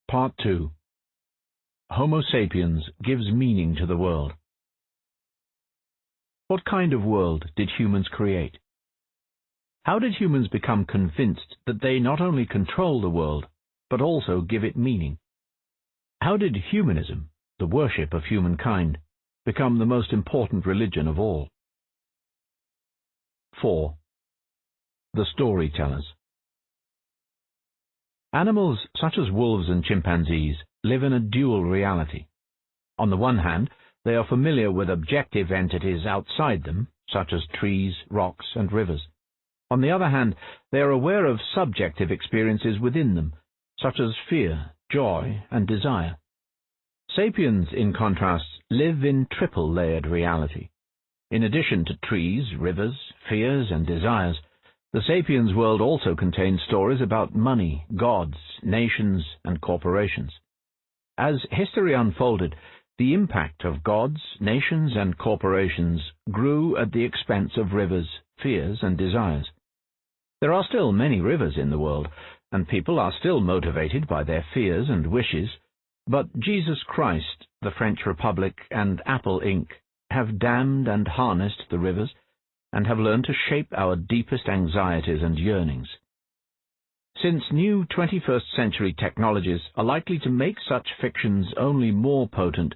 Part 2. Homo sapiens gives meaning to the world. What kind of world did humans create? How did humans become convinced that they not only control the world, but also give it meaning? How did humanism, the worship of humankind, become the most important religion of all? 4. The storytellers. Animals such as wolves and chimpanzees live in a dual reality. On the one hand, they are familiar with objective entities outside them, such as trees, rocks, and rivers. On the other hand, they are aware of subjective experiences within them, such as fear, joy, and desire. Sapiens, in contrast, live in triple-layered reality. In addition to trees, rivers, fears, and desires, the sapiens world also contains stories about money, gods, nations, and corporations. As history unfolded, the impact of gods, nations, and corporations grew at the expense of rivers, fears, and desires. There are still many rivers in the world, and people are still motivated by their fears and wishes, but Jesus Christ, the French Republic, and Apple Inc. have dammed and harnessed the rivers, and have learned to shape our deepest anxieties and yearnings. Since new 21st century technologies are likely to make such fictions only more potent,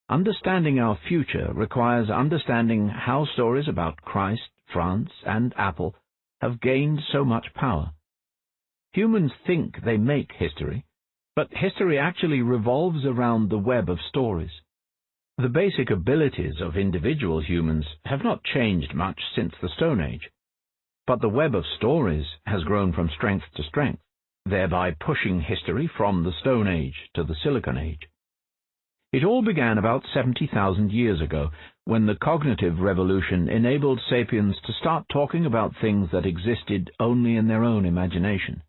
understanding our future requires understanding how stories about Christ, France, and Apple have gained so much power. Humans think they make history, but history actually revolves around the web of stories. The basic abilities of individual humans have not changed much since the Stone Age, but the web of stories has grown from strength to strength, thereby pushing history from the Stone Age to the Silicon Age. It all began about 70,000 years ago, when the cognitive revolution enabled sapiens to start talking about things that existed only in their own imagination.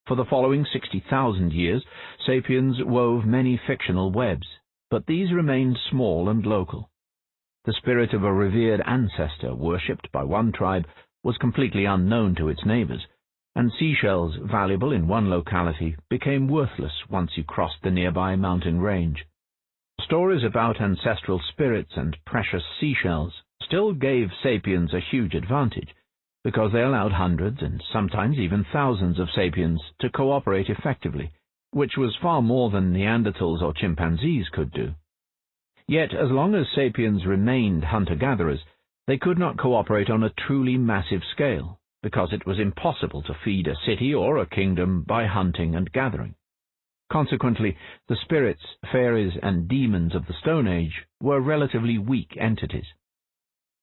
For the following 60,000 years, sapiens wove many fictional webs, but these remained small and local. The spirit of a revered ancestor worshipped by one tribe was completely unknown to its neighbors, and seashells valuable in one locality became worthless once you crossed the nearby mountain range. Stories about ancestral spirits and precious seashells still gave sapiens a huge advantage, because they allowed hundreds and sometimes even thousands of sapiens to cooperate effectively, which was far more than Neanderthals or chimpanzees could do. Yet, as long as sapiens remained hunter-gatherers, they could not cooperate on a truly massive scale, because it was impossible to feed a city or a kingdom by hunting and gathering. Consequently, the spirits, fairies, and demons of the Stone Age were relatively weak entities.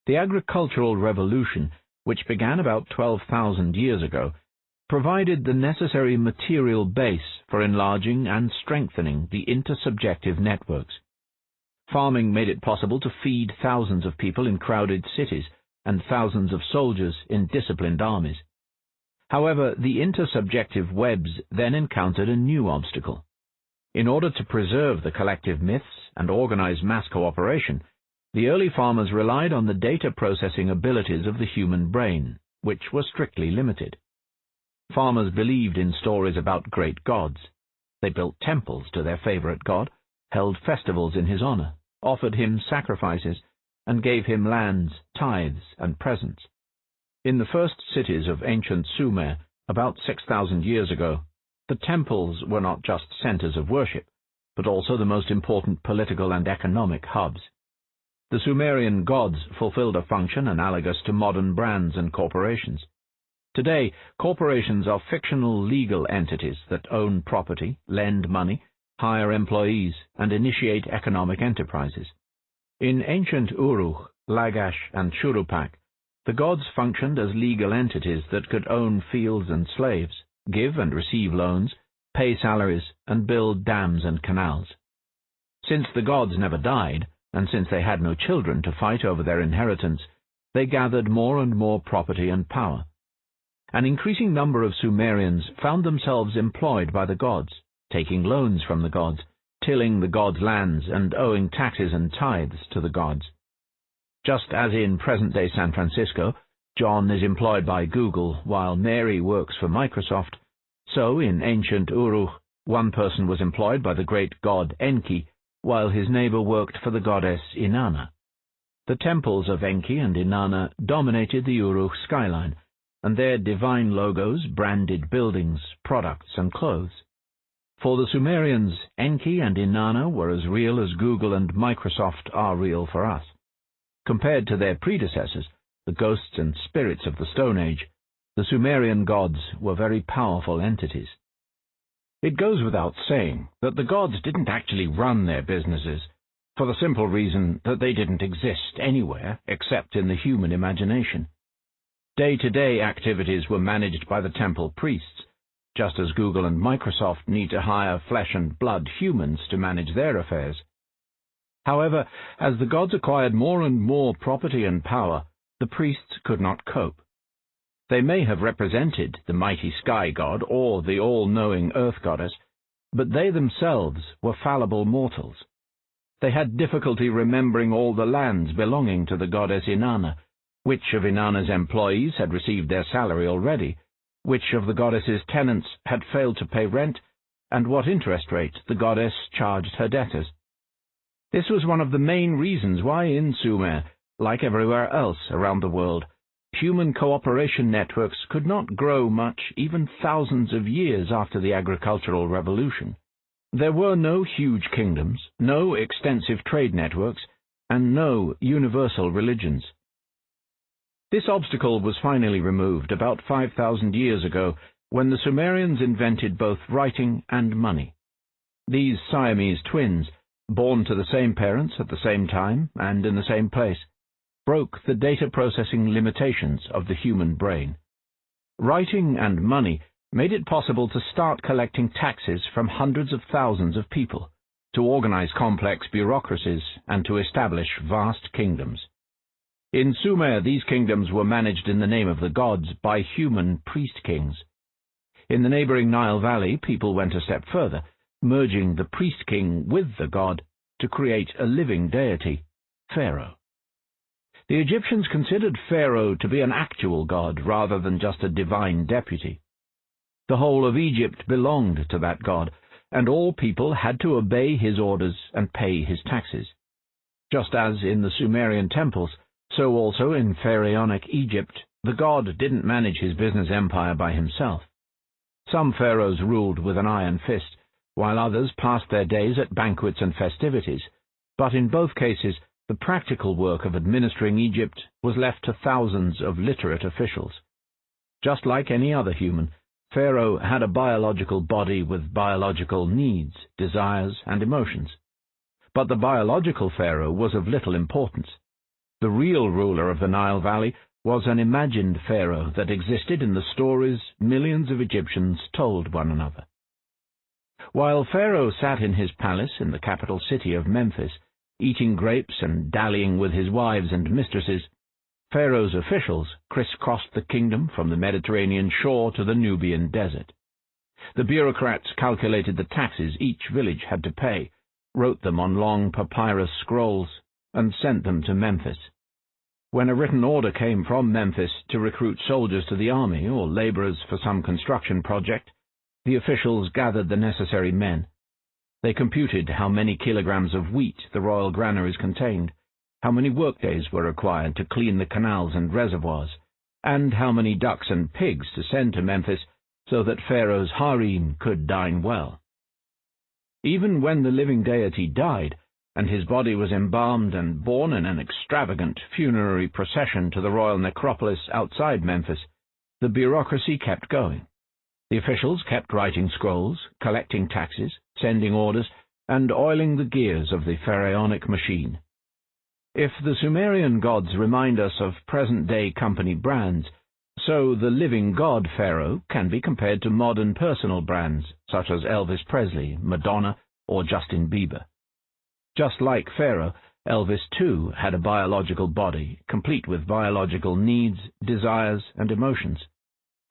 The agricultural revolution, which began about 12,000 years ago, provided the necessary material base for enlarging and strengthening the intersubjective networks. Farming made it possible to feed thousands of people in crowded cities and thousands of soldiers in disciplined armies. However, the intersubjective webs then encountered a new obstacle. In order to preserve the collective myths and organize mass cooperation, the early farmers relied on the data processing abilities of the human brain, which were strictly limited. Farmers believed in stories about great gods. They built temples to their favorite god, held festivals in his honor, offered him sacrifices, and gave him lands, tithes, and presents. In the first cities of ancient Sumer, about 6,000 years ago, the temples were not just centers of worship, but also the most important political and economic hubs. The Sumerian gods fulfilled a function analogous to modern brands and corporations. Today, corporations are fictional legal entities that own property, lend money, hire employees, and initiate economic enterprises. In ancient Uruk, Lagash, and Shurupak, the gods functioned as legal entities that could own fields and slaves, give and receive loans, pay salaries, and build dams and canals. Since the gods never died, and since they had no children to fight over their inheritance, they gathered more and more property and power. An increasing number of Sumerians found themselves employed by the gods, taking loans from the gods, tilling the gods' lands, and owing taxes and tithes to the gods. Just as in present-day San Francisco, John is employed by Google while Mary works for Microsoft, so in ancient Uruk, One person was employed by the great god Enki, while his neighbor worked for the goddess Inanna. The temples of Enki and Inanna dominated the Uruk skyline, and their divine logos branded buildings, products, and clothes. For the Sumerians, Enki and Inanna were as real as Google and Microsoft are real for us. Compared to their predecessors, the ghosts and spirits of the Stone Age, the Sumerian gods were very powerful entities. It goes without saying that the gods didn't actually run their businesses, for the simple reason that they didn't exist anywhere except in the human imagination. Day-to-day activities were managed by the temple priests, just as Google and Microsoft need to hire flesh and blood humans to manage their affairs. However, as the gods acquired more and more property and power, the priests could not cope. They may have represented the mighty sky god or the all-knowing earth goddess, but they themselves were fallible mortals. They had difficulty remembering all the lands belonging to the goddess Inanna, which of Inanna's employees had received their salary already, which of the goddess's tenants had failed to pay rent, and what interest rate the goddess charged her debtors. This was one of the main reasons why in Sumer, like everywhere else around the world, human cooperation networks could not grow much even thousands of years after the agricultural revolution. There were no huge kingdoms, no extensive trade networks, and no universal religions. This obstacle was finally removed about 5,000 years ago when the Sumerians invented both writing and money. These Siamese twins, born to the same parents at the same time and in the same place, broke the data processing limitations of the human brain. Writing and money made it possible to start collecting taxes from hundreds of thousands of people, to organize complex bureaucracies, and to establish vast kingdoms. In Sumer, these kingdoms were managed in the name of the gods by human priest-kings. In the neighboring Nile Valley, people went a step further, merging the priest-king with the god to create a living deity, Pharaoh. The Egyptians considered Pharaoh to be an actual god rather than just a divine deputy. The whole of Egypt belonged to that god, and all people had to obey his orders and pay his taxes. Just as in the Sumerian temples, so also in pharaonic Egypt, the god didn't manage his business empire by himself. Some pharaohs ruled with an iron fist, while others passed their days at banquets and festivities, but in both cases the practical work of administering Egypt was left to thousands of literate officials. Just like any other human, Pharaoh had a biological body with biological needs, desires, and emotions. But the biological Pharaoh was of little importance. The real ruler of the Nile Valley was an imagined Pharaoh that existed in the stories millions of Egyptians told one another. While Pharaoh sat in his palace in the capital city of Memphis, eating grapes and dallying with his wives and mistresses, Pharaoh's officials crisscrossed the kingdom from the Mediterranean shore to the Nubian desert. The bureaucrats calculated the taxes each village had to pay, wrote them on long papyrus scrolls, and sent them to Memphis. When a written order came from Memphis to recruit soldiers to the army or laborers for some construction project, the officials gathered the necessary men. They computed how many kilograms of wheat the royal granaries contained, how many workdays were required to clean the canals and reservoirs, and how many ducks and pigs to send to Memphis so that Pharaoh's harem could dine well. Even when the living deity died, and his body was embalmed and borne in an extravagant funerary procession to the royal necropolis outside Memphis, the bureaucracy kept going. The officials kept writing scrolls, collecting taxes, sending orders, and oiling the gears of the pharaonic machine. If the Sumerian gods remind us of present-day company brands, so the living god Pharaoh can be compared to modern personal brands such as Elvis Presley, Madonna, or Justin Bieber. Just like Pharaoh, Elvis too had a biological body, complete with biological needs, desires, and emotions.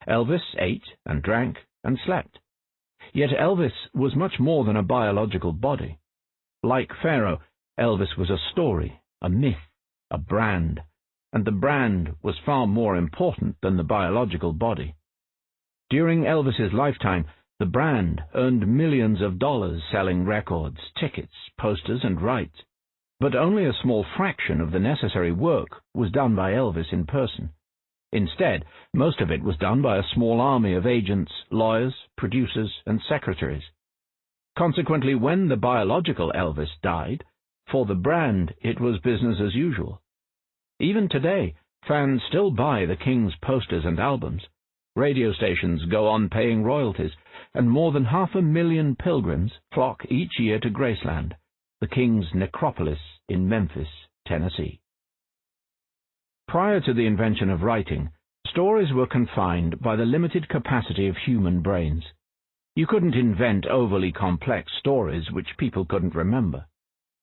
Elvis ate and drank and slept. Yet Elvis was much more than a biological body. Like Pharaoh, Elvis was a story, a myth, a brand, and the brand was far more important than the biological body. During Elvis's lifetime, The brand earned millions of dollars selling records, tickets, posters, and rights, but only a small fraction of the necessary work was done by Elvis in person. Instead, most of it was done by a small army of agents, lawyers, producers, and secretaries. Consequently, when the biological Elvis died, for the brand it was business as usual. Even today, fans still buy the King's posters and albums. Radio stations go on paying royalties, and more than 500,000 pilgrims flock each year to Graceland, the King's necropolis in Memphis, Tennessee. Prior to the invention of writing, stories were confined by the limited capacity of human brains. You couldn't invent overly complex stories which people couldn't remember.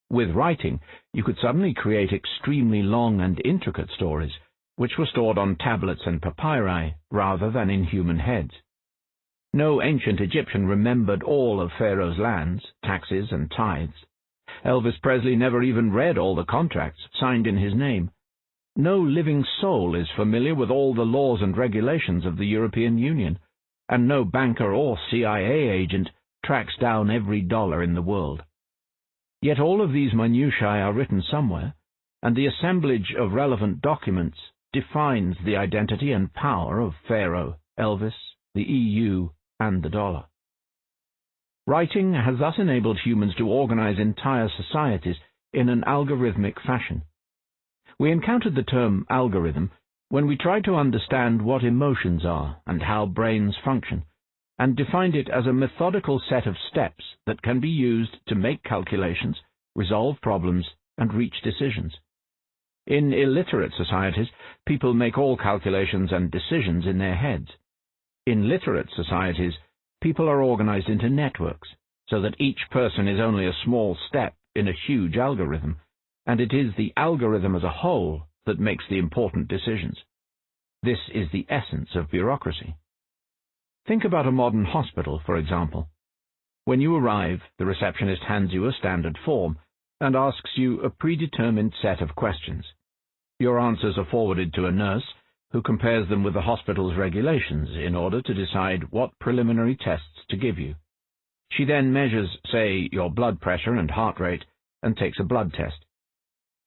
With writing, you could suddenly create extremely long and intricate stories, which were stored on tablets and papyri rather than in human heads. No ancient Egyptian remembered all of Pharaoh's lands, taxes, and tithes. Elvis Presley never even read all the contracts signed in his name. No living soul is familiar with all the laws and regulations of the European Union, and no banker or CIA agent tracks down every dollar in the world. Yet all of these minutiae are written somewhere, and the assemblage of relevant documents defines the identity and power of Pharaoh, Elvis, the EU, and the dollar. Writing has thus enabled humans to organize entire societies in an algorithmic fashion. We encountered the term algorithm when we tried to understand what emotions are and how brains function, and defined it as a methodical set of steps that can be used to make calculations, resolve problems, and reach decisions. In illiterate societies, people make all calculations and decisions in their heads. In literate societies, people are organized into networks, so that each person is only a small step in a huge algorithm, and it is the algorithm as a whole that makes the important decisions. This is the essence of bureaucracy. Think about a modern hospital, for example. When you arrive, the receptionist hands you a standard form and asks you a predetermined set of questions. Your answers are forwarded to a nurse, who compares them with the hospital's regulations in order to decide what preliminary tests to give you. She then measures, say, your blood pressure and heart rate, and takes a blood test.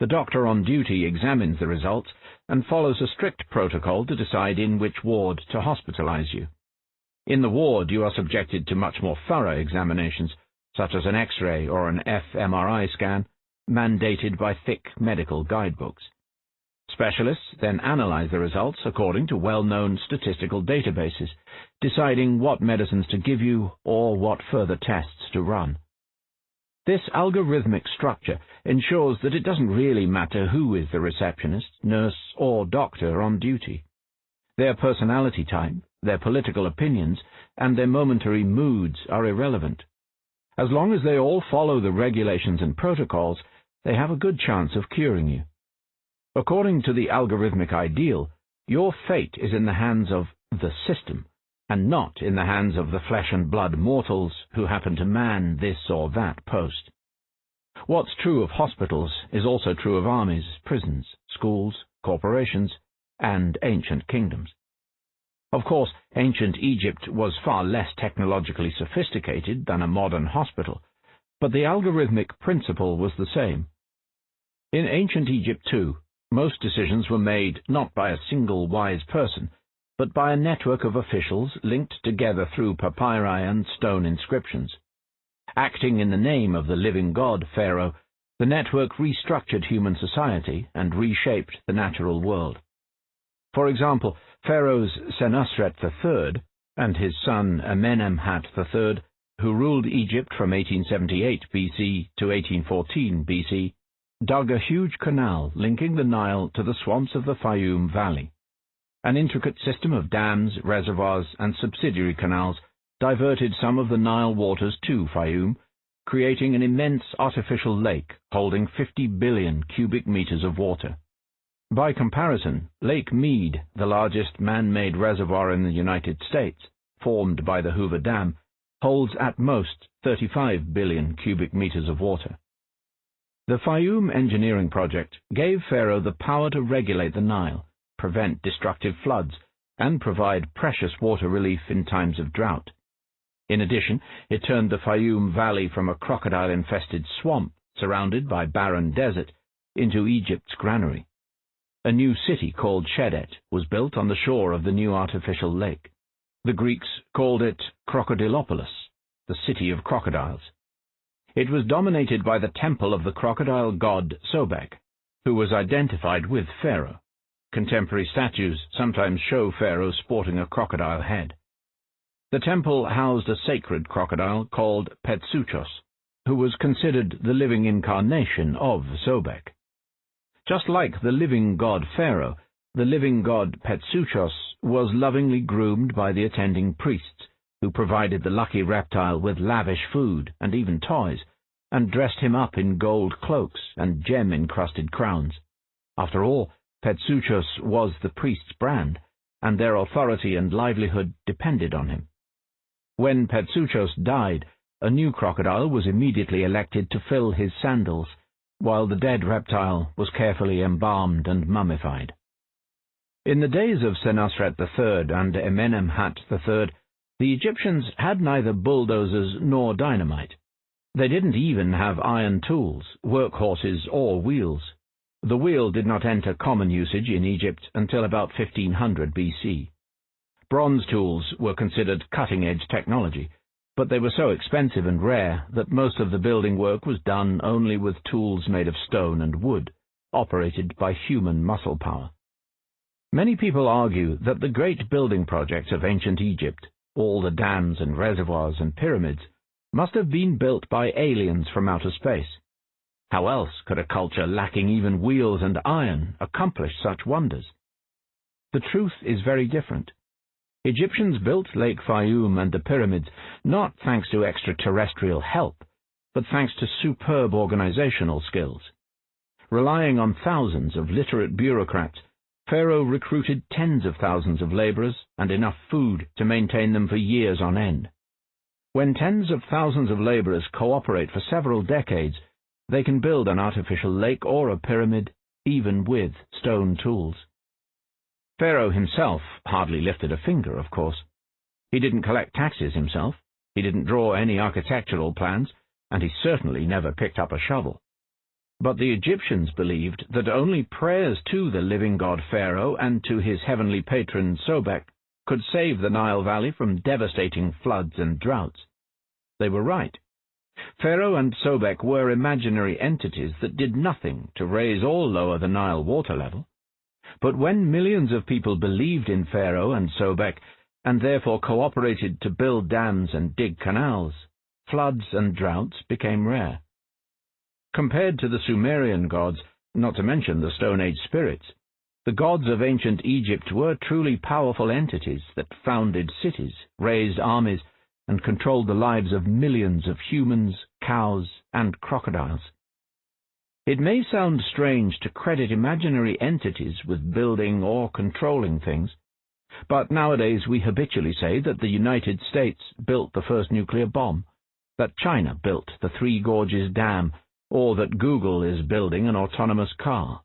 The doctor on duty examines the results and follows a strict protocol to decide in which ward to hospitalize you. In the ward, you are subjected to much more thorough examinations, such as an X-ray or an fMRI scan, mandated by thick medical guidebooks. Specialists then analyze the results according to well-known statistical databases, deciding what medicines to give you or what further tests to run. This algorithmic structure ensures that it doesn't really matter who is the receptionist, nurse, or doctor on duty. Their personality type, their political opinions, and their momentary moods are irrelevant. As long as they all follow the regulations and protocols, they have a good chance of curing you. According to the algorithmic ideal, your fate is in the hands of the system, and not in the hands of the flesh and blood mortals who happen to man this or that post. What's true of hospitals is also true of armies, prisons, schools, corporations, and ancient kingdoms. Of course, ancient Egypt was far less technologically sophisticated than a modern hospital, but the algorithmic principle was the same. In ancient Egypt, too, most decisions were made not by a single wise person, but by a network of officials linked together through papyri and stone inscriptions. Acting in the name of the living god Pharaoh, the network restructured human society and reshaped the natural world. For example, Pharaoh's Senusret III and his son Amenemhat III, who ruled Egypt from 1878 BC to 1814 BC, dug a huge canal linking the Nile to the swamps of the Fayum Valley. An intricate system of dams, reservoirs, and subsidiary canals diverted some of the Nile waters to Fayum, creating an immense artificial lake holding 50 billion cubic meters of water. By comparison, Lake Mead, the largest man-made reservoir in the United States, formed by the Hoover Dam, holds at most 35 billion cubic meters of water. The Fayum engineering project gave Pharaoh the power to regulate the Nile, prevent destructive floods, and provide precious water relief in times of drought. In addition, it turned the Fayum Valley from a crocodile-infested swamp surrounded by barren desert into Egypt's granary. A new city called Shedet was built on the shore of the new artificial lake. The Greeks called it Crocodilopolis, the city of crocodiles. It was dominated by the temple of the crocodile god Sobek, who was identified with Pharaoh. Contemporary statues sometimes show Pharaoh sporting a crocodile head. The temple housed a sacred crocodile called Petsuchos, who was considered the living incarnation of Sobek. Just like the living god Pharaoh, the living god Petsuchos was lovingly groomed by the attending priests, who provided the lucky reptile with lavish food and even toys, and dressed him up in gold cloaks and gem-encrusted crowns. After all, Petsuchos was the priest's brand, and their authority and livelihood depended on him. When Petsuchos died, a new crocodile was immediately elected to fill his sandals, while the dead reptile was carefully embalmed and mummified. In the days of Senusret III and Amenemhat III, the Egyptians had neither bulldozers nor dynamite. They didn't even have iron tools, workhorses, or wheels. The wheel did not enter common usage in Egypt until about 1500 BC. Bronze tools were considered cutting-edge technology, but they were so expensive and rare that most of the building work was done only with tools made of stone and wood, operated by human muscle power. Many people argue that the great building projects of ancient Egypt, all the dams and reservoirs and pyramids, must have been built by aliens from outer space. How else could a culture lacking even wheels and iron accomplish such wonders? The truth is very different. Egyptians built Lake Fayum and the pyramids not thanks to extraterrestrial help, but thanks to superb organizational skills. Relying on thousands of literate bureaucrats, Pharaoh recruited tens of thousands of laborers and enough food to maintain them for years on end. When tens of thousands of laborers cooperate for several decades, they can build an artificial lake or a pyramid, even with stone tools. Pharaoh himself hardly lifted a finger, of course. He didn't collect taxes himself, he didn't draw any architectural plans, and he certainly never picked up a shovel. But the Egyptians believed that only prayers to the living god Pharaoh and to his heavenly patron Sobek could save the Nile Valley from devastating floods and droughts. They were right. Pharaoh and Sobek were imaginary entities that did nothing to raise or lower the Nile water level. But when millions of people believed in Pharaoh and Sobek, and therefore cooperated to build dams and dig canals, floods and droughts became rare. Compared to the Sumerian gods, not to mention the Stone Age spirits, the gods of ancient Egypt were truly powerful entities that founded cities, raised armies, and controlled the lives of millions of humans, cows, and crocodiles. It may sound strange to credit imaginary entities with building or controlling things, but nowadays we habitually say that the United States built the first nuclear bomb, that China built the Three Gorges Dam, or that Google is building an autonomous car.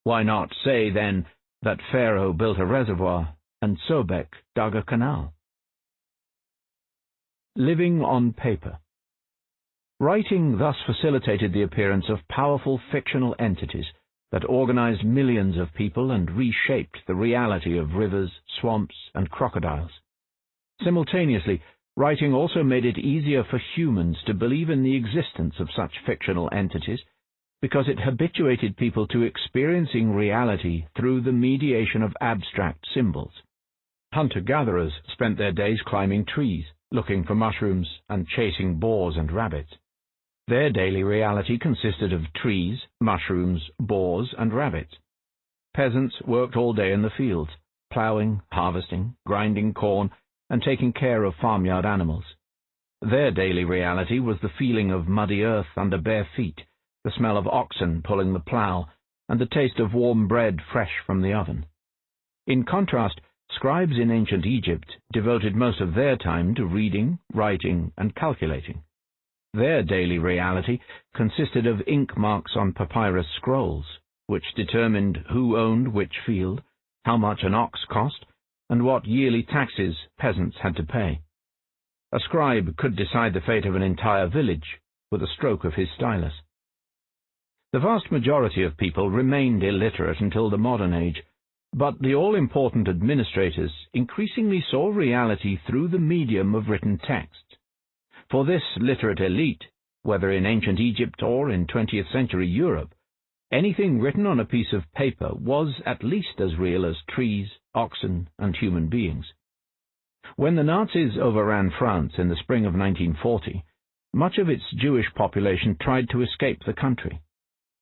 Why not say, then, that Pharaoh built a reservoir and Sobek dug a canal? Living on paper. Writing thus facilitated the appearance of powerful fictional entities that organized millions of people and reshaped the reality of rivers, swamps, and crocodiles. Simultaneously, writing also made it easier for humans to believe in the existence of such fictional entities because it habituated people to experiencing reality through the mediation of abstract symbols. Hunter-gatherers spent their days climbing trees, looking for mushrooms, and chasing boars and rabbits. Their daily reality consisted of trees, mushrooms, boars, and rabbits. Peasants worked all day in the fields, plowing, harvesting, grinding corn, and taking care of farmyard animals. Their daily reality was the feeling of muddy earth under bare feet, the smell of oxen pulling the plow, and the taste of warm bread fresh from the oven. In contrast, scribes in ancient Egypt devoted most of their time to reading, writing, and calculating. Their daily reality consisted of ink marks on papyrus scrolls, which determined who owned which field, how much an ox cost, and what yearly taxes peasants had to pay. A scribe could decide the fate of an entire village with a stroke of his stylus. The vast majority of people remained illiterate until the modern age, but the all-important administrators increasingly saw reality through the medium of written text. For this literate elite, whether in ancient Egypt or in 20th century Europe, anything written on a piece of paper was at least as real as trees, oxen, and human beings. When the Nazis overran France in the spring of 1940, much of its Jewish population tried to escape the country.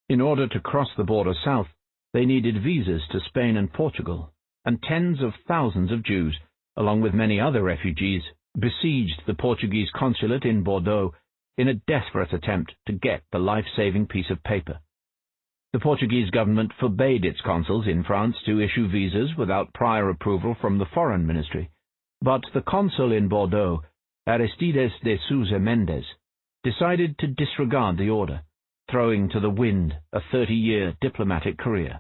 In order to cross the border south, they needed visas to Spain and Portugal, and tens of thousands of Jews, along with many other refugees, besieged the Portuguese consulate in Bordeaux in a desperate attempt to get the life-saving piece of paper. The Portuguese government forbade its consuls in France to issue visas without prior approval from the Foreign Ministry, but the consul in Bordeaux, Aristides de Sousa Mendes, decided to disregard the order, throwing to the wind a 30-year diplomatic career.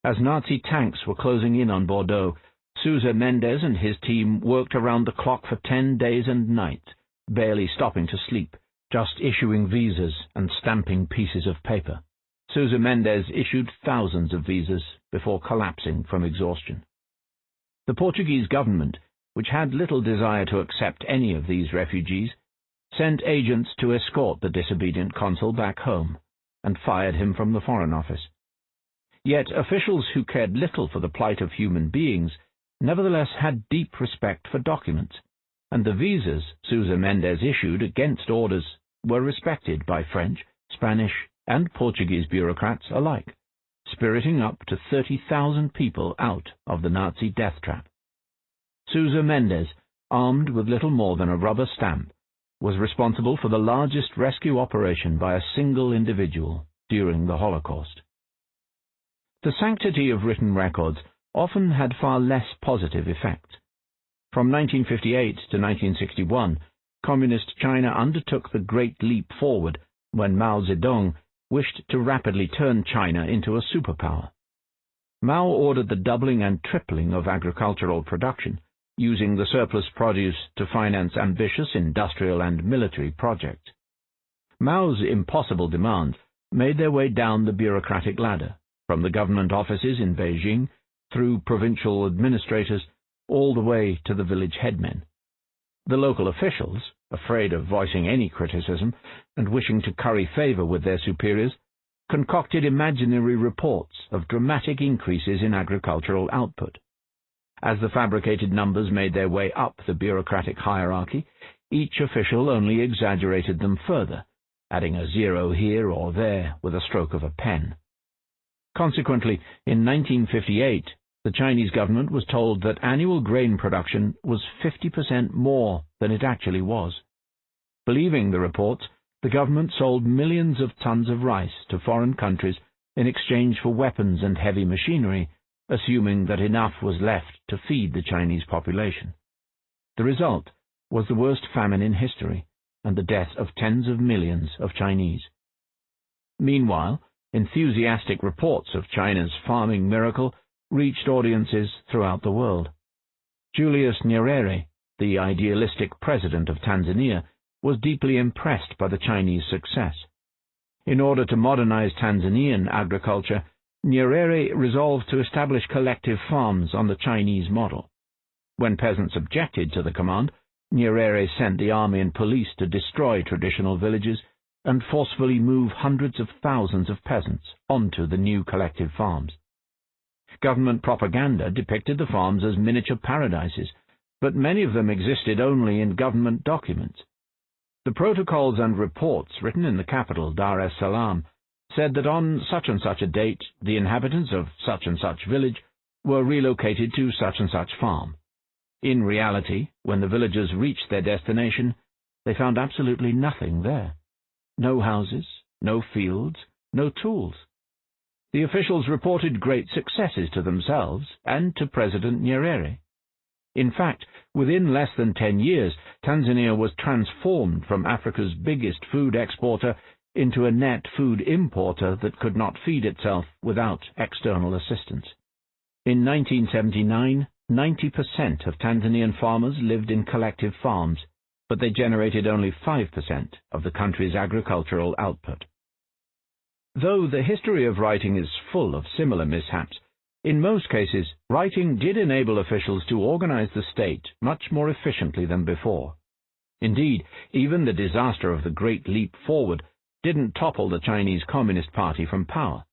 As Nazi tanks were closing in on Bordeaux, Sousa Mendes and his team worked around the clock for 10 days and nights, barely stopping to sleep, just issuing visas and stamping pieces of paper. Sousa Mendes issued thousands of visas before collapsing from exhaustion. The Portuguese government, which had little desire to accept any of these refugees, sent agents to escort the disobedient consul back home, and fired him from the Foreign Office. Yet officials who cared little for the plight of human beings nevertheless had deep respect for documents, and the visas Sousa Mendes issued against orders were respected by French, Spanish, and Portuguese bureaucrats alike, spiriting up to 30,000 people out of the Nazi death trap. Sousa Mendes, armed with little more than a rubber stamp, was responsible for the largest rescue operation by a single individual during the Holocaust. The sanctity of written records often had far less positive effects. From 1958 to 1961, Communist China undertook the Great Leap Forward when Mao Zedong wished to rapidly turn China into a superpower. Mao ordered the doubling and tripling of agricultural production, using the surplus produce to finance ambitious industrial and military projects. Mao's impossible demands made their way down the bureaucratic ladder, from the government offices in Beijing, through provincial administrators, all the way to the village headmen. The local officials, afraid of voicing any criticism and wishing to curry favor with their superiors, concocted imaginary reports of dramatic increases in agricultural output. As the fabricated numbers made their way up the bureaucratic hierarchy, each official only exaggerated them further, adding a zero here or there with a stroke of a pen. Consequently, in 1958, the Chinese government was told that annual grain production was 50% more than it actually was. Believing the reports, the government sold millions of tons of rice to foreign countries in exchange for weapons and heavy machinery, assuming that enough was left to feed the Chinese population. The result was the worst famine in history and the death of tens of millions of Chinese. Meanwhile, enthusiastic reports of China's farming miracle reached audiences throughout the world. Julius Nyerere, the idealistic president of Tanzania, was deeply impressed by the Chinese success. In order to modernize Tanzanian agriculture, Nyerere resolved to establish collective farms on the Chinese model. When peasants objected to the command, Nyerere sent the army and police to destroy traditional villages and forcefully move hundreds of thousands of peasants onto the new collective farms. Government propaganda depicted the farms as miniature paradises, but many of them existed only in government documents. The protocols and reports written in the capital, Dar es Salaam, said that on such and such a date, the inhabitants of such and such village were relocated to such and such farm. In reality, when the villagers reached their destination, they found absolutely nothing there. No houses, no fields, no tools. The officials reported great successes to themselves and to President Nyerere. In fact, within less than 10 years, Tanzania was transformed from Africa's biggest food exporter into a net food importer that could not feed itself without external assistance. In 1979, 90% of Tanzanian farmers lived in collective farms, but they generated only 5% of the country's agricultural output. Though the history of writing is full of similar mishaps, in most cases, writing did enable officials to organize the state much more efficiently than before. Indeed, even the disaster of the Great Leap Forward didn't topple the Chinese Communist Party from power.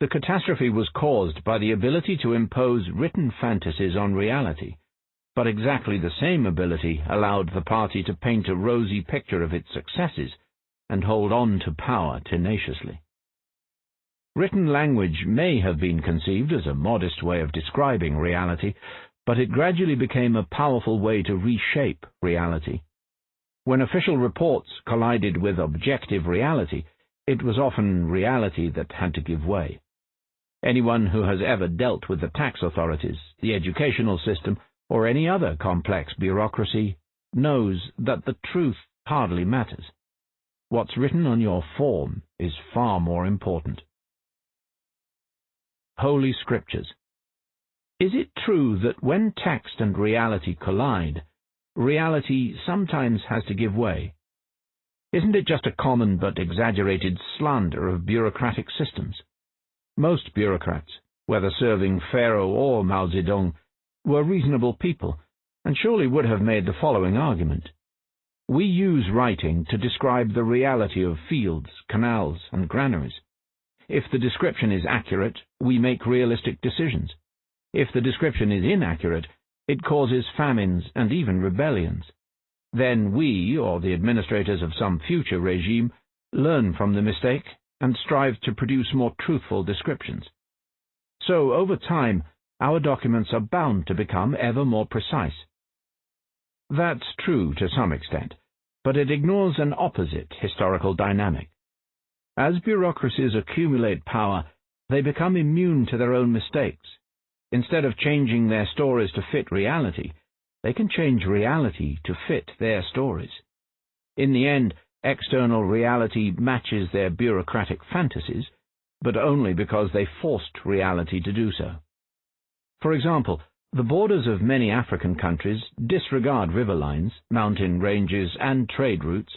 The catastrophe was caused by the ability to impose written fantasies on reality, but exactly the same ability allowed the party to paint a rosy picture of its successes and hold on to power tenaciously. Written language may have been conceived as a modest way of describing reality, but it gradually became a powerful way to reshape reality. When official reports collided with objective reality, it was often reality that had to give way. Anyone who has ever dealt with the tax authorities, the educational system, or any other complex bureaucracy knows that the truth hardly matters. What's written on your form is far more important. Holy Scriptures. Is it true that when text and reality collide, reality sometimes has to give way? Isn't it just a common but exaggerated slander of bureaucratic systems? Most bureaucrats, whether serving Pharaoh or Mao Zedong, were reasonable people, and surely would have made the following argument. We use writing to describe the reality of fields, canals, and granaries. If the description is accurate, we make realistic decisions. If the description is inaccurate, it causes famines and even rebellions. Then we, or the administrators of some future regime, learn from the mistake and strive to produce more truthful descriptions. So, over time, our documents are bound to become ever more precise. That's true to some extent, but it ignores an opposite historical dynamic. As bureaucracies accumulate power, they become immune to their own mistakes. Instead of changing their stories to fit reality, they can change reality to fit their stories. In the end, external reality matches their bureaucratic fantasies, but only because they forced reality to do so. For example, the borders of many African countries disregard river lines, mountain ranges, and trade routes,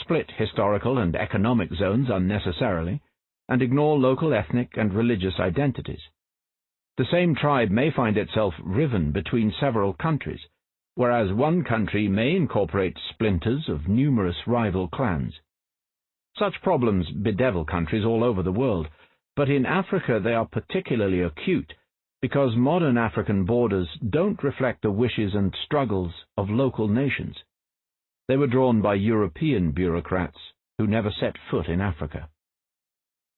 split historical and economic zones unnecessarily, and ignore local ethnic and religious identities. The same tribe may find itself riven between several countries, whereas one country may incorporate splinters of numerous rival clans. Such problems bedevil countries all over the world, but in Africa they are particularly acute because modern African borders don't reflect the wishes and struggles of local nations. They were drawn by European bureaucrats who never set foot in Africa.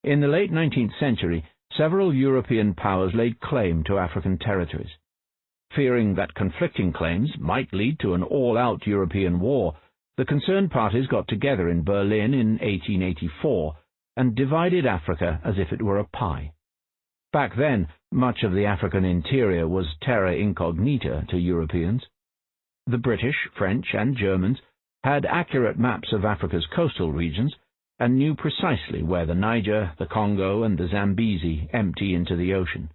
In the late 19th century, several European powers laid claim to African territories. Fearing that conflicting claims might lead to an all-out European war, the concerned parties got together in Berlin in 1884 and divided Africa as if it were a pie. Back then, much of the African interior was terra incognita to Europeans. The British, French, and Germans had accurate maps of Africa's coastal regions and knew precisely where the Niger, the Congo, and the Zambezi empty into the ocean.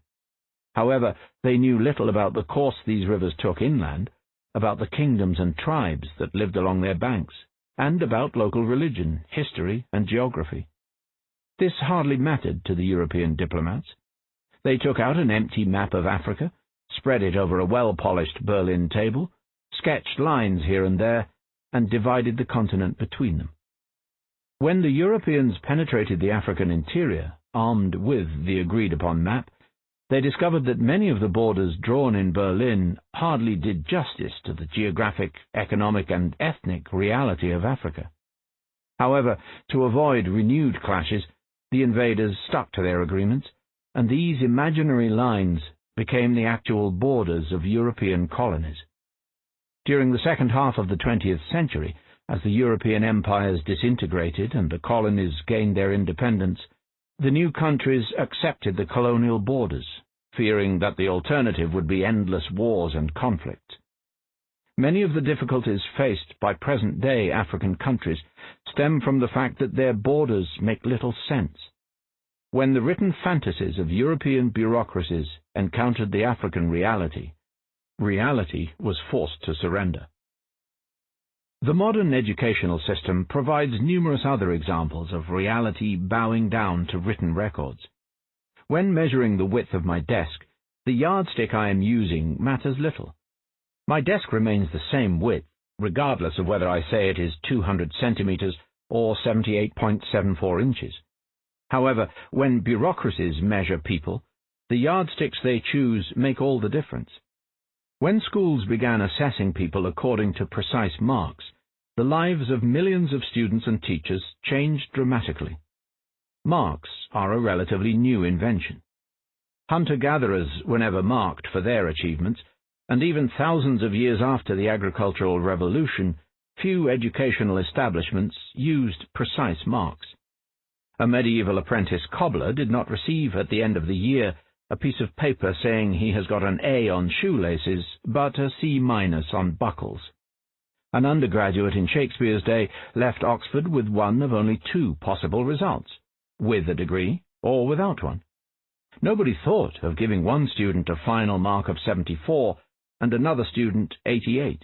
However, they knew little about the course these rivers took inland, about the kingdoms and tribes that lived along their banks, and about local religion, history, and geography. This hardly mattered to the European diplomats. They took out an empty map of Africa, spread it over a well-polished Berlin table, sketched lines here and there, and divided the continent between them. When the Europeans penetrated the African interior, armed with the agreed-upon map, they discovered that many of the borders drawn in Berlin hardly did justice to the geographic, economic, and ethnic reality of Africa. However, to avoid renewed clashes, the invaders stuck to their agreements, and these imaginary lines became the actual borders of European colonies. During the second half of the 20th century, as the European empires disintegrated and the colonies gained their independence, the new countries accepted the colonial borders, fearing that the alternative would be endless wars and conflicts. Many of the difficulties faced by present-day African countries stem from the fact that their borders make little sense. When the written fantasies of European bureaucracies encountered the African reality, reality was forced to surrender. The modern educational system provides numerous other examples of reality bowing down to written records. When measuring the width of my desk, the yardstick I am using matters little. My desk remains the same width, regardless of whether I say it is 200 centimeters or 78.74 inches. However, when bureaucracies measure people, the yardsticks they choose make all the difference. When schools began assessing people according to precise marks, the lives of millions of students and teachers changed dramatically. Marks are a relatively new invention. Hunter-gatherers were never marked for their achievements, and even thousands of years after the agricultural revolution, few educational establishments used precise marks. A medieval apprentice cobbler did not receive at the end of the year a piece of paper saying he has got an A on shoelaces, but a C- on buckles. An undergraduate in Shakespeare's day left Oxford with one of only two possible results, with a degree or without one. Nobody thought of giving one student a final mark of 74 and another student 88.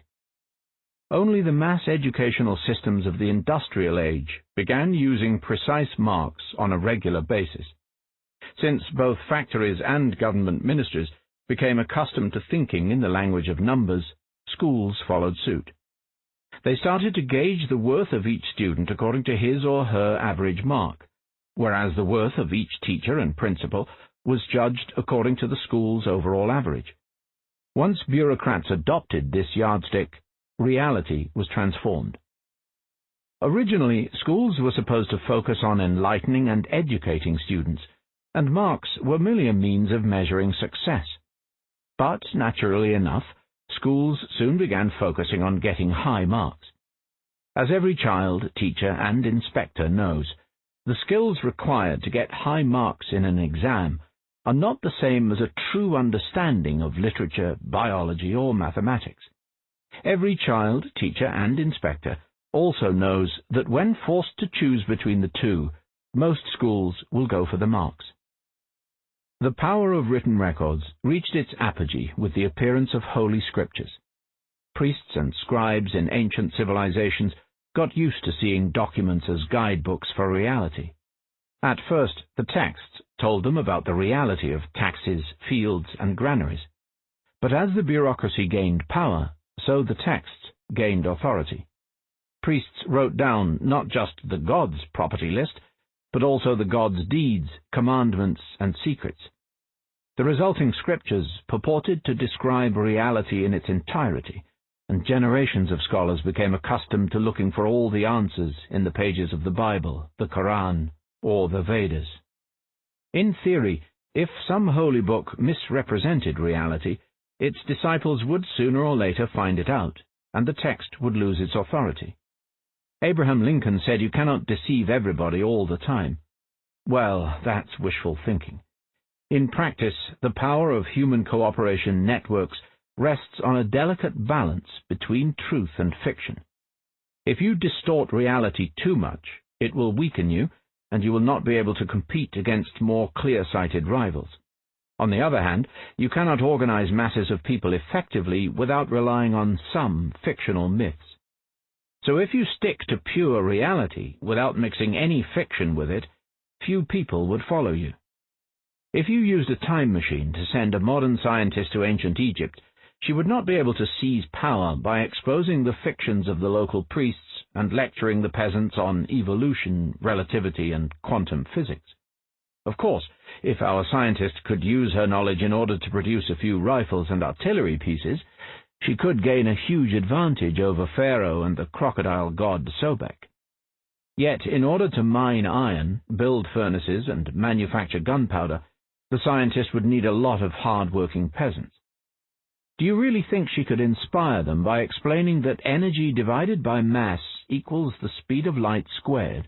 Only the mass educational systems of the industrial age began using precise marks on a regular basis. Since both factories and government ministries became accustomed to thinking in the language of numbers, schools followed suit. They started to gauge the worth of each student according to his or her average mark, whereas the worth of each teacher and principal was judged according to the school's overall average. Once bureaucrats adopted this yardstick, reality was transformed. Originally, schools were supposed to focus on enlightening and educating students, and marks were merely a means of measuring success. But, naturally enough, schools soon began focusing on getting high marks. As every child, teacher, and inspector knows, the skills required to get high marks in an exam are not the same as a true understanding of literature, biology, or mathematics. Every child, teacher, and inspector also knows that when forced to choose between the two, most schools will go for the marks. The power of written records reached its apogee with the appearance of holy scriptures. Priests and scribes in ancient civilizations got used to seeing documents as guidebooks for reality. At first, the texts told them about the reality of taxes, fields, and granaries. But as the bureaucracy gained power, so the texts gained authority. Priests wrote down not just the gods' property list, but also the gods' deeds, commandments, and secrets. The resulting scriptures purported to describe reality in its entirety, and generations of scholars became accustomed to looking for all the answers in the pages of the Bible, the Quran, or the Vedas. In theory, if some holy book misrepresented reality, its disciples would sooner or later find it out, and the text would lose its authority. Abraham Lincoln said you cannot deceive everybody all the time. Well, that's wishful thinking. In practice, the power of human cooperation networks rests on a delicate balance between truth and fiction. If you distort reality too much, it will weaken you, and you will not be able to compete against more clear-sighted rivals. On the other hand, you cannot organize masses of people effectively without relying on some fictional myths. So if you stick to pure reality without mixing any fiction with it, few people would follow you. If you used a time machine to send a modern scientist to ancient Egypt, she would not be able to seize power by exposing the fictions of the local priests and lecturing the peasants on evolution, relativity, and quantum physics. Of course, if our scientist could use her knowledge in order to produce a few rifles and artillery pieces, she could gain a huge advantage over Pharaoh and the crocodile god Sobek. Yet, in order to mine iron, build furnaces, and manufacture gunpowder, the scientist would need a lot of hard-working peasants. Do you really think she could inspire them by explaining that energy divided by mass equals the speed of light squared?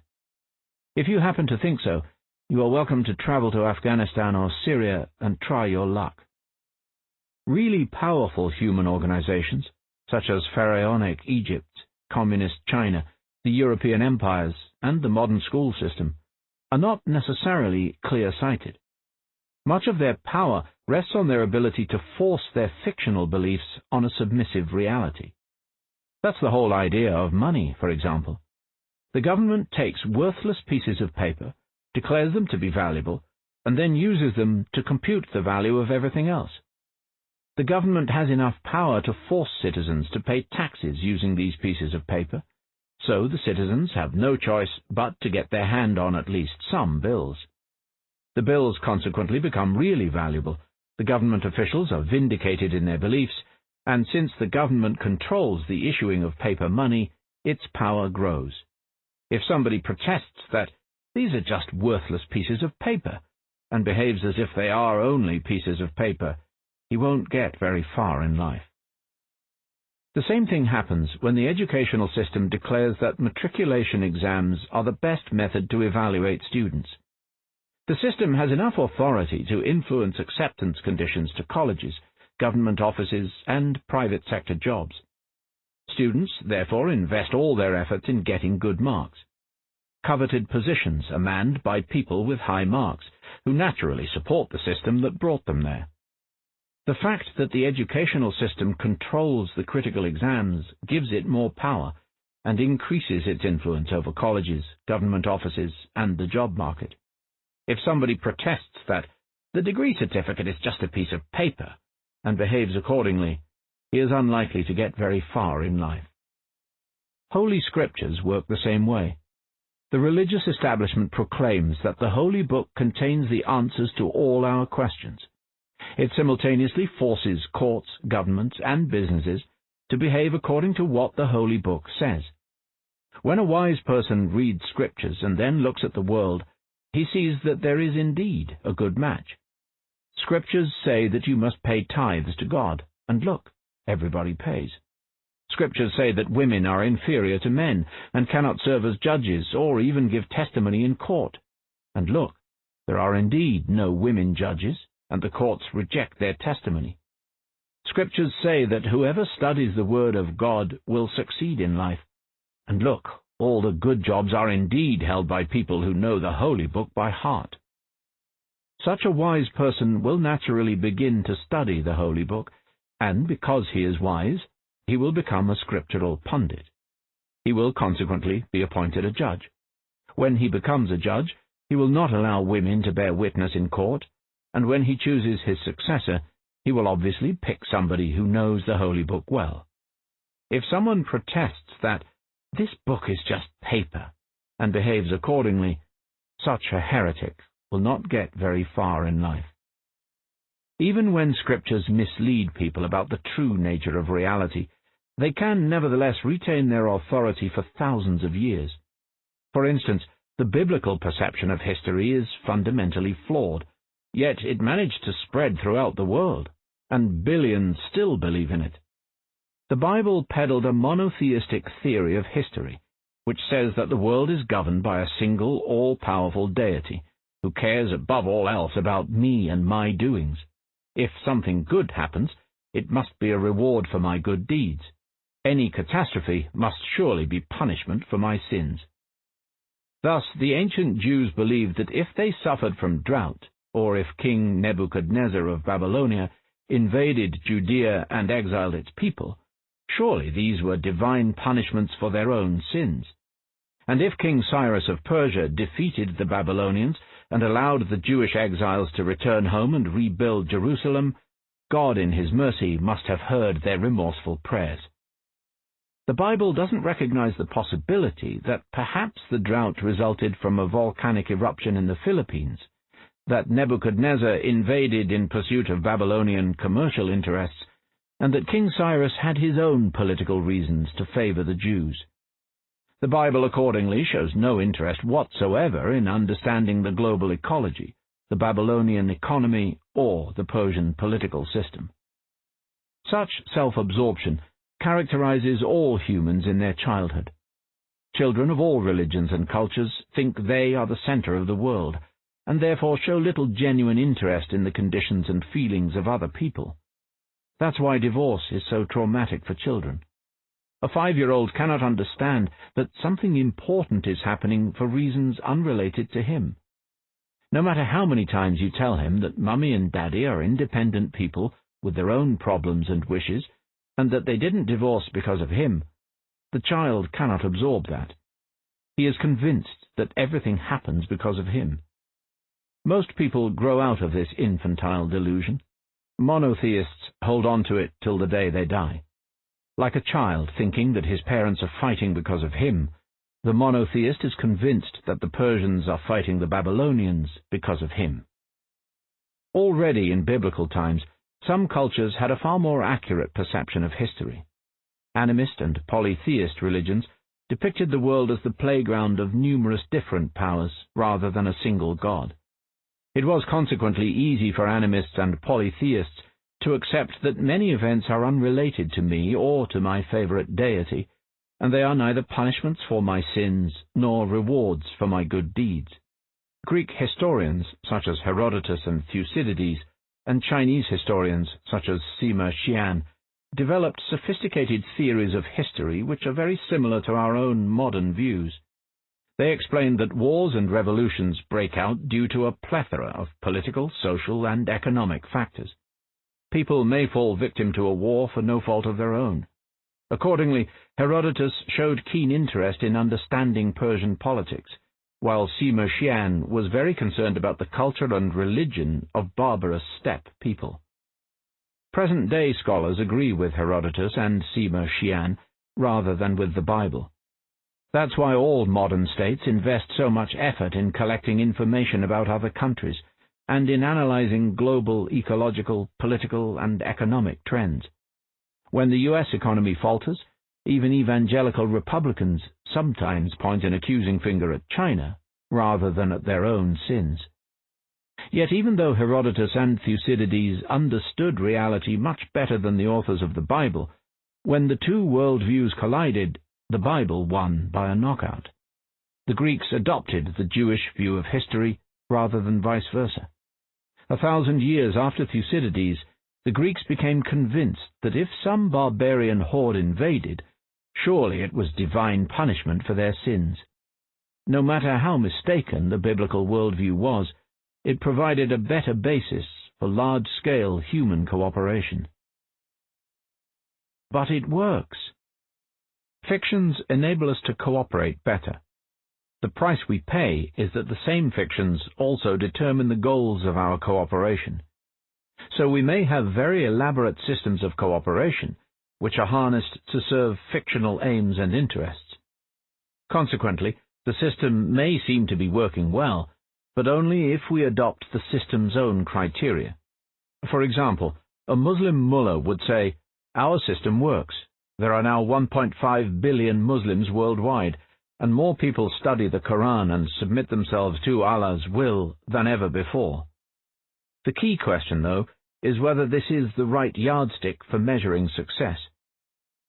If you happen to think so, you are welcome to travel to Afghanistan or Syria and try your luck. Really powerful human organizations, such as Pharaonic Egypt, Communist China, the European empires, and the modern school system, are not necessarily clear-sighted. Much of their power rests on their ability to force their fictional beliefs on a submissive reality. That's the whole idea of money, for example. The government takes worthless pieces of paper, declares them to be valuable, and then uses them to compute the value of everything else. The government has enough power to force citizens to pay taxes using these pieces of paper, so the citizens have no choice but to get their hand on at least some bills. The bills consequently become really valuable, the government officials are vindicated in their beliefs, and since the government controls the issuing of paper money, its power grows. If somebody protests that these are just worthless pieces of paper, and behaves as if they are only pieces of paper, he won't get very far in life. The same thing happens when the educational system declares that matriculation exams are the best method to evaluate students. The system has enough authority to influence acceptance conditions to colleges, government offices, and private sector jobs. Students, therefore, invest all their efforts in getting good marks. Coveted positions are manned by people with high marks, who naturally support the system that brought them there. The fact that the educational system controls the critical exams gives it more power and increases its influence over colleges, government offices, and the job market. If somebody protests that the degree certificate is just a piece of paper and behaves accordingly, he is unlikely to get very far in life. Holy Scriptures work the same way. The religious establishment proclaims that the Holy Book contains the answers to all our questions. It simultaneously forces courts, governments, and businesses to behave according to what the Holy Book says. When a wise person reads Scriptures and then looks at the world, he sees that there is indeed a good match. Scriptures say that you must pay tithes to God, and look, everybody pays. Scriptures say that women are inferior to men and cannot serve as judges or even give testimony in court. And look, there are indeed no women judges, and the courts reject their testimony. Scriptures say that whoever studies the Word of God will succeed in life. And look, all the good jobs are indeed held by people who know the Holy Book by heart. Such a wise person will naturally begin to study the Holy Book, and because he is wise, he will become a scriptural pundit. He will consequently be appointed a judge. When he becomes a judge, he will not allow women to bear witness in court, and when he chooses his successor, he will obviously pick somebody who knows the Holy Book well. If someone protests that this book is just paper and behaves accordingly, such a heretic will not get very far in life. Even when Scriptures mislead people about the true nature of reality, they can nevertheless retain their authority for thousands of years. For instance, the biblical perception of history is fundamentally flawed, yet it managed to spread throughout the world, and billions still believe in it. The Bible peddled a monotheistic theory of history, which says that the world is governed by a single, all-powerful deity, who cares above all else about me and my doings. If something good happens, it must be a reward for my good deeds. Any catastrophe must surely be punishment for my sins. Thus, the ancient Jews believed that if they suffered from drought, or if King Nebuchadnezzar of Babylonia invaded Judea and exiled its people, surely these were divine punishments for their own sins. And if King Cyrus of Persia defeated the Babylonians and allowed the Jewish exiles to return home and rebuild Jerusalem, God in his mercy must have heard their remorseful prayers. The Bible doesn't recognize the possibility that perhaps the drought resulted from a volcanic eruption in the Philippines, that Nebuchadnezzar invaded in pursuit of Babylonian commercial interests, and that King Cyrus had his own political reasons to favor the Jews. The Bible accordingly shows no interest whatsoever in understanding the global ecology, the Babylonian economy, or the Persian political system. Such self-absorption characterizes all humans in their childhood. Children of all religions and cultures think they are the center of the world, and therefore show little genuine interest in the conditions and feelings of other people. That's why divorce is so traumatic for children. A 5-year-old cannot understand that something important is happening for reasons unrelated to him. No matter how many times you tell him that Mummy and Daddy are independent people with their own problems and wishes, and that they didn't divorce because of him, the child cannot absorb that. He is convinced that everything happens because of him. Most people grow out of this infantile delusion. Monotheists hold on to it till the day they die. Like a child thinking that his parents are fighting because of him, the monotheist is convinced that the Persians are fighting the Babylonians because of him. Already in biblical times, some cultures had a far more accurate perception of history. Animist and polytheist religions depicted the world as the playground of numerous different powers rather than a single god. It was consequently easy for animists and polytheists to accept that many events are unrelated to me or to my favorite deity, and they are neither punishments for my sins nor rewards for my good deeds. Greek historians such as Herodotus and Thucydides, and Chinese historians such as Sima Qian, developed sophisticated theories of history which are very similar to our own modern views. They explained that wars and revolutions break out due to a plethora of political, social, and economic factors. People may fall victim to a war for no fault of their own. Accordingly, Herodotus showed keen interest in understanding Persian politics, while Sima Qian was very concerned about the culture and religion of barbarous steppe people. Present-day scholars agree with Herodotus and Sima Qian rather than with the Bible. That's why all modern states invest so much effort in collecting information about other countries and in analyzing global ecological, political, and economic trends. When the U.S. economy falters, even evangelical Republicans sometimes point an accusing finger at China rather than at their own sins. Yet even though Herodotus and Thucydides understood reality much better than the authors of the Bible, when the two worldviews collided, the Bible won by a knockout. The Greeks adopted the Jewish view of history rather than vice versa. 1,000 years after Thucydides, the Greeks became convinced that if some barbarian horde invaded, surely it was divine punishment for their sins. No matter how mistaken the biblical worldview was, it provided a better basis for large-scale human cooperation. But it works. Fictions enable us to cooperate better. The price we pay is that the same fictions also determine the goals of our cooperation. So we may have very elaborate systems of cooperation, which are harnessed to serve fictional aims and interests. Consequently, the system may seem to be working well, but only if we adopt the system's own criteria. For example, a Muslim mullah would say, "Our system works. There are now 1.5 billion Muslims worldwide, and more people study the Quran and submit themselves to Allah's will than ever before." The key question, though, is whether this is the right yardstick for measuring success.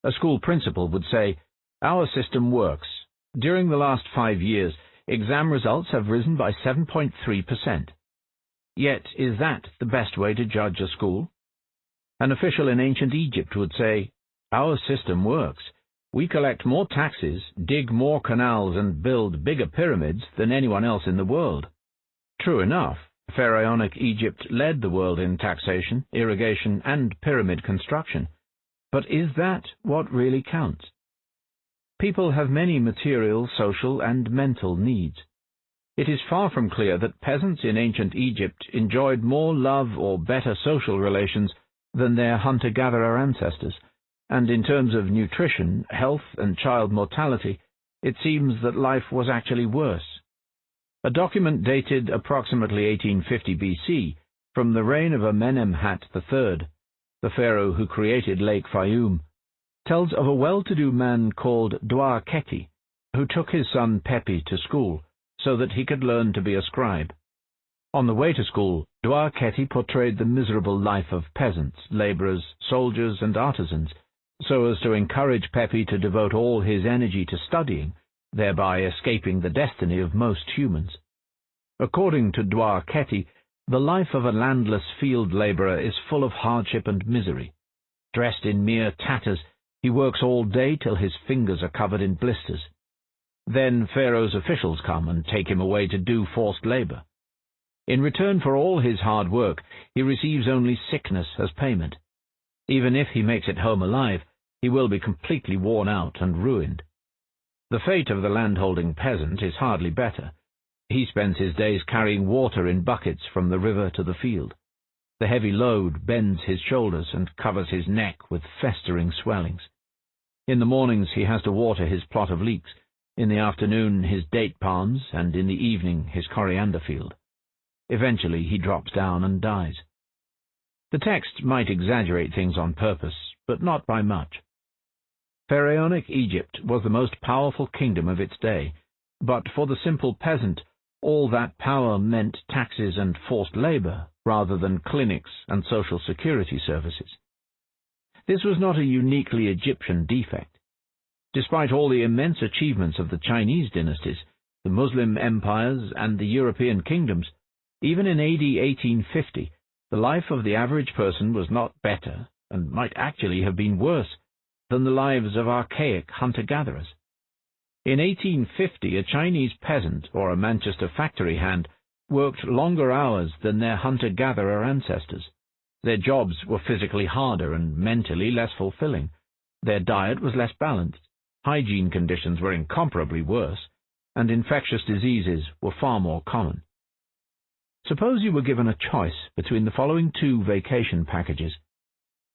A school principal would say, "Our system works. During the last 5 years, exam results have risen by 7.3%. Yet, is that the best way to judge a school? An official in ancient Egypt would say, "Our system works. We collect more taxes, dig more canals, and build bigger pyramids than anyone else in the world." True enough, pharaonic Egypt led the world in taxation, irrigation, and pyramid construction. But is that what really counts? People have many material, social, and mental needs. It is far from clear that peasants in ancient Egypt enjoyed more love or better social relations than their hunter-gatherer ancestors, and in terms of nutrition, health, and child mortality, it seems that life was actually worse. A document dated approximately 1850 BC, from the reign of Amenemhat III, the pharaoh who created Lake Fayoum, tells of a well-to-do man called Dwa Keti, who took his son Pepi to school so that he could learn to be a scribe. On the way to school, Dwa Keti portrayed the miserable life of peasants, laborers, soldiers, and artisans, so as to encourage Pepi to devote all his energy to studying, thereby escaping the destiny of most humans. According to Dwa Keti, the life of a landless field laborer is full of hardship and misery. Dressed in mere tatters, he works all day till his fingers are covered in blisters. Then Pharaoh's officials come and take him away to do forced labor. In return for all his hard work, he receives only sickness as payment. Even if he makes it home alive, he will be completely worn out and ruined. The fate of the landholding peasant is hardly better. He spends his days carrying water in buckets from the river to the field. The heavy load bends his shoulders and covers his neck with festering swellings. In the mornings he has to water his plot of leeks, in the afternoon his date palms, and in the evening his coriander field. Eventually he drops down and dies. The text might exaggerate things on purpose, but not by much. Pharaonic Egypt was the most powerful kingdom of its day, but for the simple peasant, all that power meant taxes and forced labor, rather than clinics and social security services. This was not a uniquely Egyptian defect. Despite all the immense achievements of the Chinese dynasties, the Muslim empires, and the European kingdoms, even in AD 1850, the life of the average person was not better, and might actually have been worse, than the lives of archaic hunter-gatherers. In 1850, a Chinese peasant or a Manchester factory hand worked longer hours than their hunter-gatherer ancestors. Their jobs were physically harder and mentally less fulfilling. Their diet was less balanced. Hygiene conditions were incomparably worse, and infectious diseases were far more common. Suppose you were given a choice between the following two vacation packages.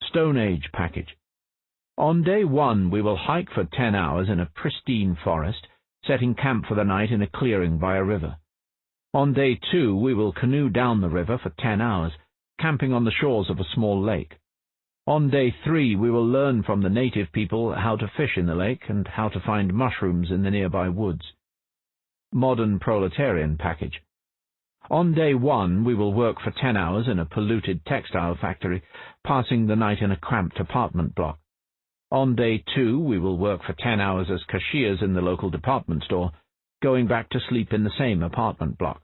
Stone Age package. On day 1, we will hike for 10 hours in a pristine forest, setting camp for the night in a clearing by a river. On day 2, we will canoe down the river for 10 hours, camping on the shores of a small lake. On day 3, we will learn from the native people how to fish in the lake and how to find mushrooms in the nearby woods. Modern proletarian package. On day 1, we will work for 10 hours in a polluted textile factory, passing the night in a cramped apartment block. On day 2, we will work for 10 hours as cashiers in the local department store, going back to sleep in the same apartment block.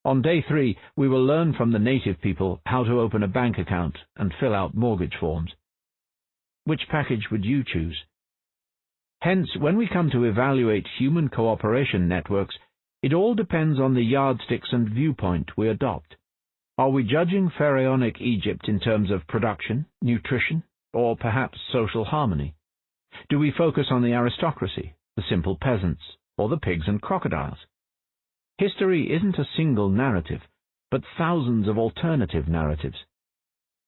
On day 3, we will learn from the native people how to open a bank account and fill out mortgage forms. Which package would you choose? Hence, when we come to evaluate human cooperation networks, it all depends on the yardsticks and viewpoint we adopt. Are we judging Pharaonic Egypt in terms of production, nutrition, or perhaps social harmony? Do we focus on the aristocracy, the simple peasants, or the pigs and crocodiles? History isn't a single narrative, but thousands of alternative narratives.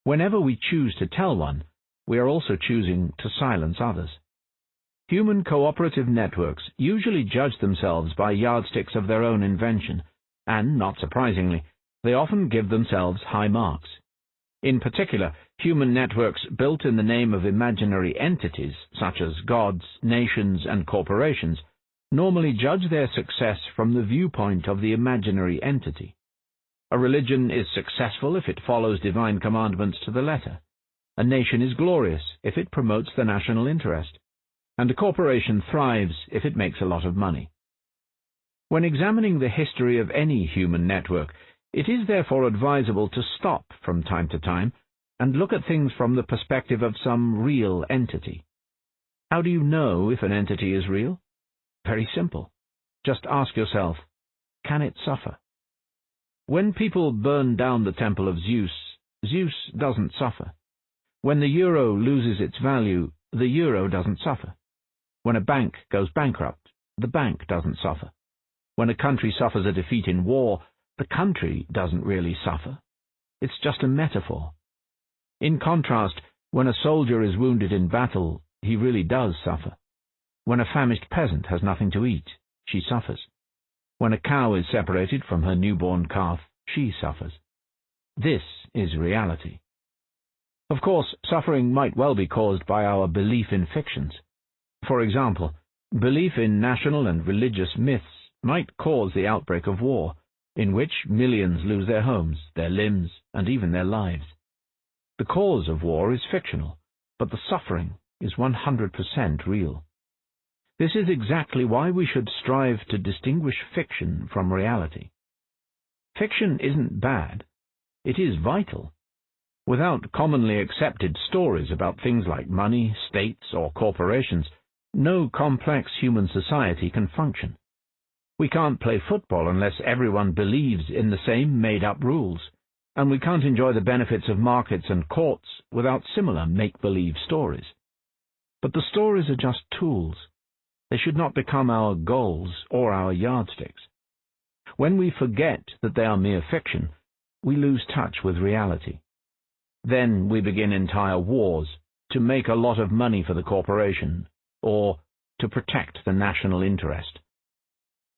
Whenever we choose to tell one, we are also choosing to silence others. Human cooperative networks usually judge themselves by yardsticks of their own invention, and, not surprisingly, they often give themselves high marks. In particular, human networks built in the name of imaginary entities, such as gods, nations, and corporations, normally judge their success from the viewpoint of the imaginary entity. A religion is successful if it follows divine commandments to the letter. A nation is glorious if it promotes the national interest. And a corporation thrives if it makes a lot of money. When examining the history of any human network, it is therefore advisable to stop from time to time and look at things from the perspective of some real entity. How do you know if an entity is real? Very simple. Just ask yourself, can it suffer? When people burn down the temple of Zeus, Zeus doesn't suffer. When the euro loses its value, the euro doesn't suffer. When a bank goes bankrupt, the bank doesn't suffer. When a country suffers a defeat in war, the country doesn't really suffer. It's just a metaphor. In contrast, when a soldier is wounded in battle, he really does suffer. When a famished peasant has nothing to eat, she suffers. When a cow is separated from her newborn calf, she suffers. This is reality. Of course, suffering might well be caused by our belief in fictions. For example, belief in national and religious myths might cause the outbreak of war, in which millions lose their homes, their limbs, and even their lives. The cause of war is fictional, but the suffering is 100% real. This is exactly why we should strive to distinguish fiction from reality. Fiction isn't bad. It is vital. Without commonly accepted stories about things like money, states, or corporations, no complex human society can function. We can't play football unless everyone believes in the same made-up rules, and we can't enjoy the benefits of markets and courts without similar make-believe stories. But the stories are just tools. They should not become our goals or our yardsticks. When we forget that they are mere fiction, we lose touch with reality. Then we begin entire wars to make a lot of money for the corporation or to protect the national interest.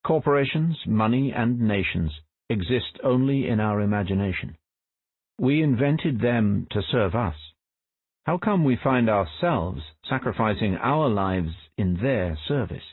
Corporations, money, and nations exist only in our imagination. We invented them to serve us. How come we find ourselves sacrificing our lives in their service?